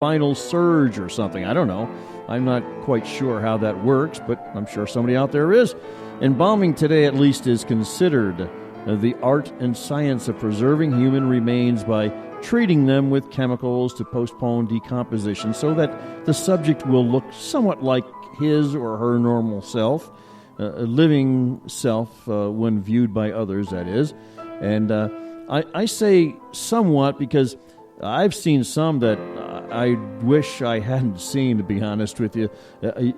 final surge or something. I don't know. I'm not quite sure how that works, but I'm sure somebody out there is. Embalming today, at least, is considered the art and science of preserving human remains by treating them with chemicals to postpone decomposition so that the subject will look somewhat like his or her normal self, a living self when viewed by others, that is. And I say somewhat because I've seen some that I wish I hadn't seen, to be honest with you.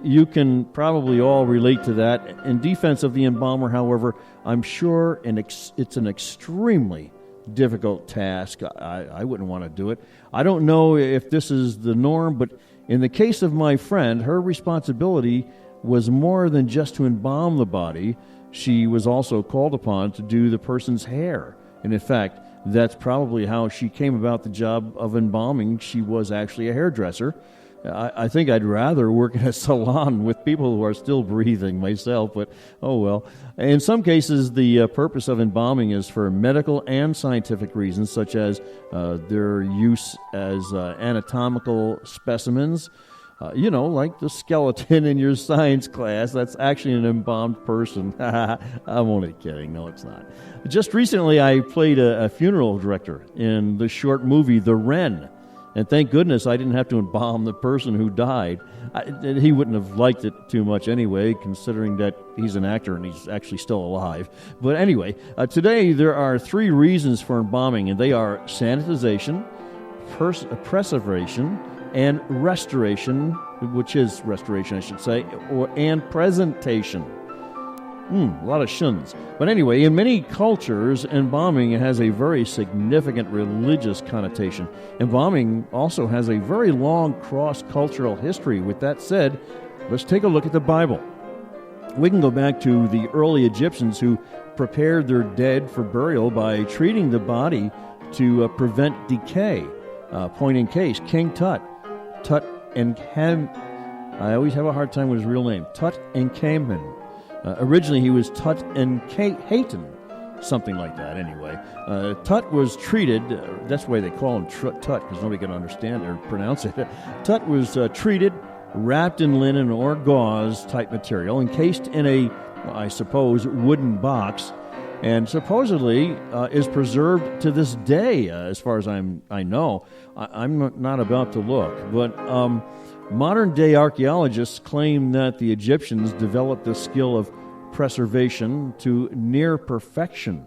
You can probably all relate to that. In defense of the embalmer, however, I'm sure it's an extremely difficult task. I wouldn't want to do it. I don't know if this is the norm, but in the case of my friend, her responsibility was more than just to embalm the body. She was also called upon to do the person's hair. And in fact, that's probably how she came about the job of embalming. She was actually a hairdresser. I think I'd rather work in a salon with people who are still breathing myself, but oh well. In some cases, the purpose of embalming is for medical and scientific reasons, such as their use as anatomical specimens. Like the skeleton in your science class, that's actually an embalmed person. I'm only kidding. No, it's not. Just recently, I played a funeral director in the short movie The Wren. And thank goodness I didn't have to embalm the person who died. He wouldn't have liked it too much anyway, considering that he's an actor and he's actually still alive. But anyway, today there are 3 reasons for embalming, and they are sanitization, preservation, and restoration, which is restoration, I should say, and presentation. A lot of shuns. But anyway, in many cultures, embalming has a very significant religious connotation. Embalming also has a very long cross-cultural history. With that said, let's take a look at the Bible. We can go back to the early Egyptians who prepared their dead for burial by treating the body to prevent decay. Point in case, King Tut and I always have a hard time with his real name, Tutankhamun. Originally, he was Tut and Hayton, something like that, anyway. Tut was treated, that's the way they call him Tut, because nobody can understand or pronounce it. Tut was treated, wrapped in linen or gauze-type material, encased in a, I suppose, wooden box, and supposedly is preserved to this day, as far as I know. I'm not about to look, but modern-day archaeologists claim that the Egyptians developed the skill of preservation to near perfection.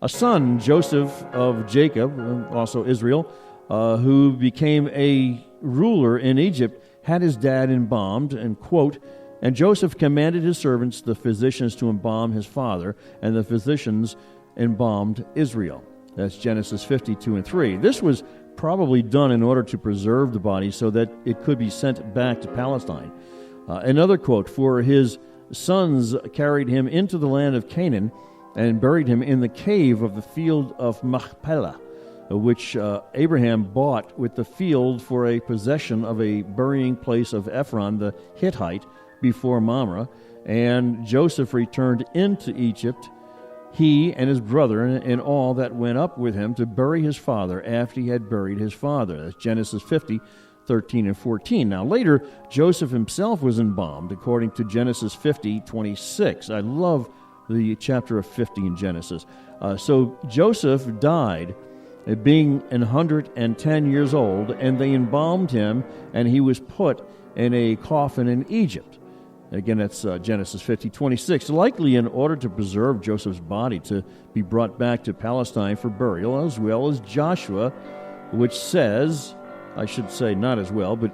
A son, Joseph of Jacob, also Israel, who became a ruler in Egypt, had his dad embalmed, and quote, "And Joseph commanded his servants, the physicians, to embalm his father, and the physicians embalmed Israel." That's Genesis 52:3. This was probably done in order to preserve the body so that it could be sent back to Palestine. Another quote, "For his sons carried him into the land of Canaan and buried him in the cave of the field of Machpelah, which Abraham bought with the field for a possession of a burying place of Ephron the Hittite before Mamre. And Joseph returned into Egypt, he and his brother and all that went up with him to bury his father after he had buried his father." That's Genesis 50:13 and 14. Now later, Joseph himself was embalmed, according to Genesis 50:26. I love the chapter of 50 in Genesis. So Joseph died being 110 years old, and they embalmed him, and he was put in a coffin in Egypt. Again, that's Genesis 50:26. Likely in order to preserve Joseph's body to be brought back to Palestine for burial, as well as Joshua, which says, I should say not as well, but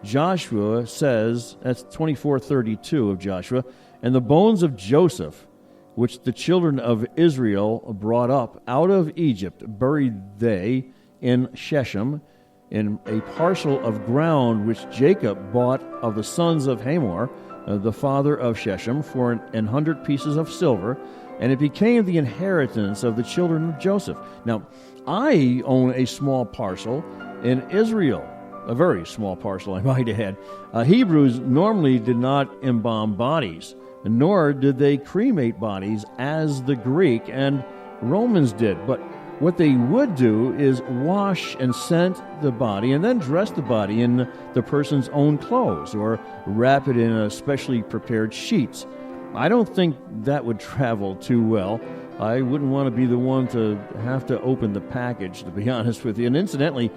Joshua says, that's 24:32 of Joshua, "And the bones of Joseph, which the children of Israel brought up out of Egypt, buried they in Shechem, in a parcel of ground which Jacob bought of the sons of Hamor, the father of Shechem, for 100 pieces of silver, and it became the inheritance of the children of Joseph." Now, I own a small parcel in Israel, a very small parcel, I might add. Hebrews normally did not embalm bodies, nor did they cremate bodies as the Greek and Romans did. But What they would do is wash and scent the body and then dress the body in the person's own clothes or wrap it in a specially prepared sheets. I don't think that would travel too well. I wouldn't want to be the one to have to open the package, to be honest with you. And incidentally,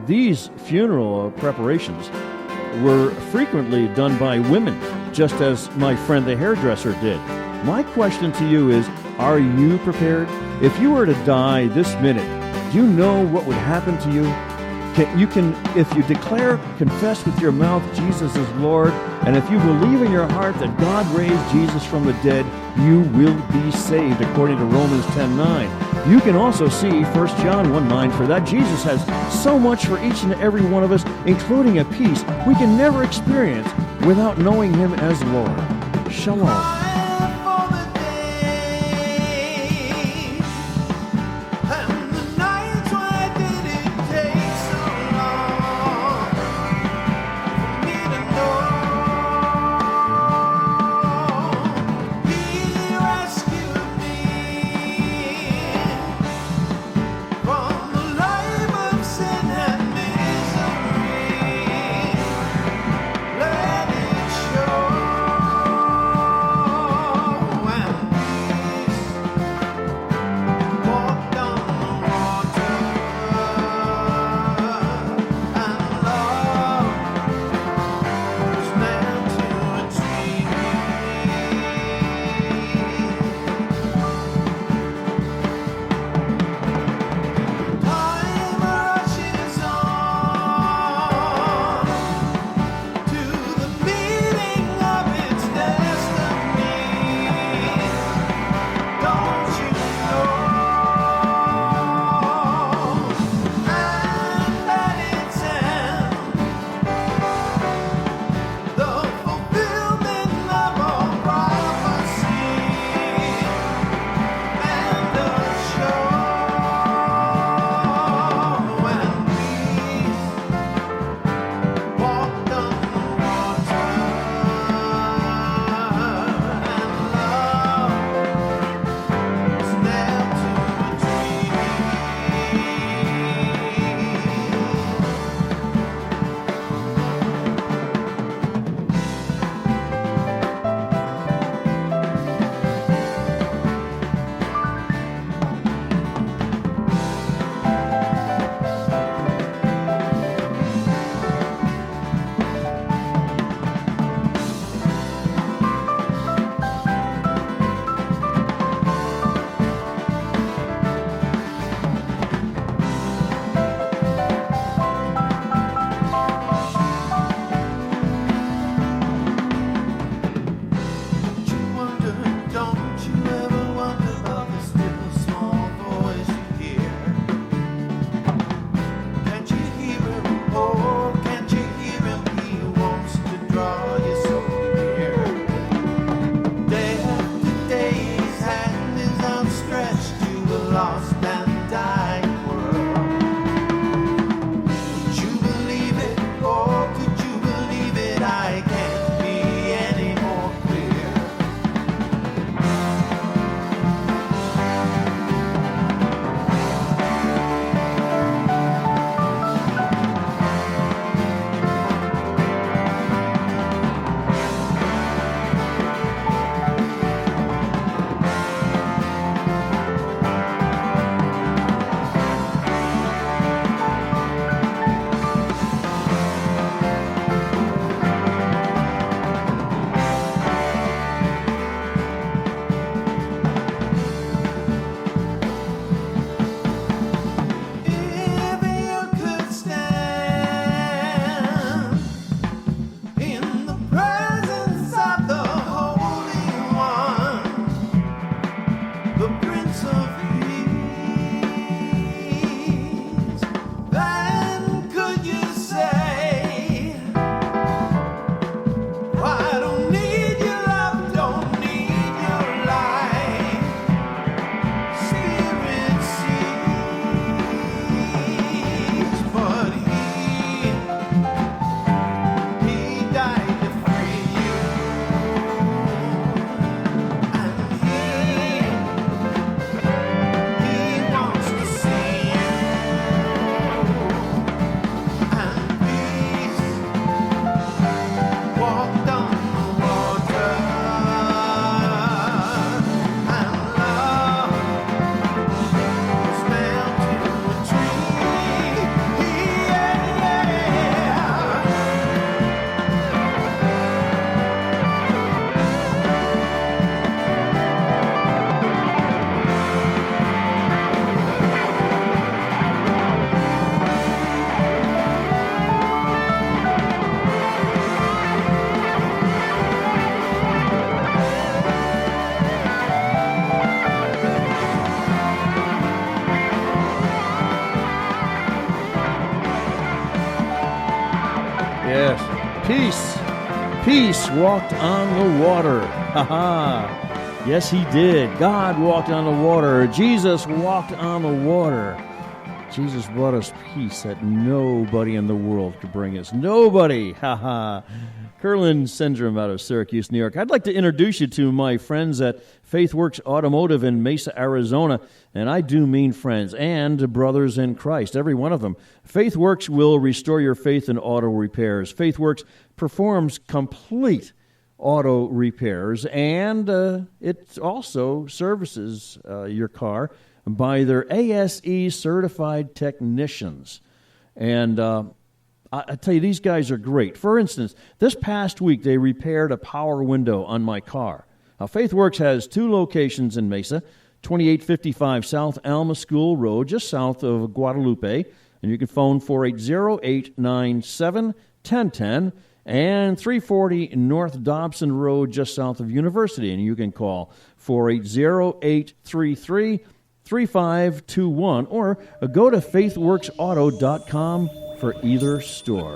these funeral preparations were frequently done by women, just as my friend the hairdresser did. My question to you is, are you prepared? If you were to die this minute, do you know what would happen to you? If you confess with your mouth Jesus is Lord, and if you believe in your heart that God raised Jesus from the dead, you will be saved, according to Romans 10:9. You can also see 1 John 1:9 for that. Jesus has so much for each and every one of us, including a peace we can never experience without knowing Him as Lord. Shalom. Yes. Peace. Peace walked on the water. Ha ha. Yes, he did. God walked on the water. Jesus walked on the water. Jesus brought us peace that nobody in the world could bring us. Nobody. Ha ha. Curlin Syndrome out of Syracuse, New York. I'd like to introduce you to my friends at FaithWorks Automotive in Mesa, Arizona. And I do mean friends and brothers in Christ, every one of them. FaithWorks will restore your faith in auto repairs. FaithWorks performs complete auto repairs, and it also services your car by their ASE certified technicians. And I tell you, these guys are great. For instance, this past week, they repaired a power window on my car. Now, FaithWorks has 2 locations in Mesa, 2855 South Alma School Road, just south of Guadalupe. And you can phone 480-897-1010, and 340 North Dobson Road, just south of University. And you can call 480-833-3521, or go to faithworksauto.com for either store.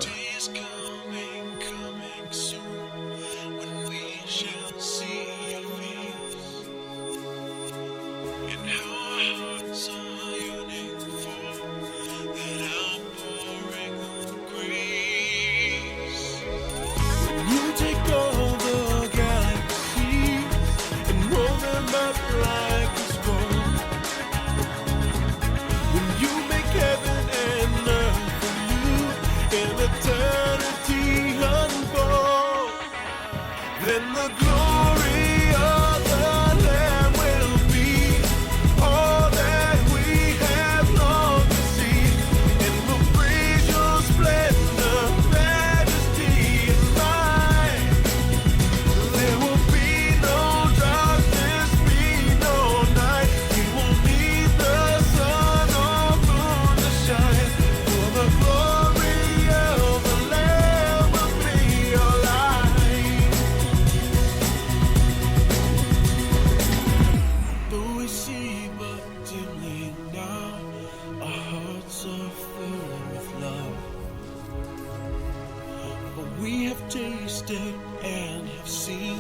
We have tasted and have seen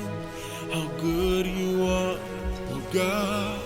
how good you are, oh God.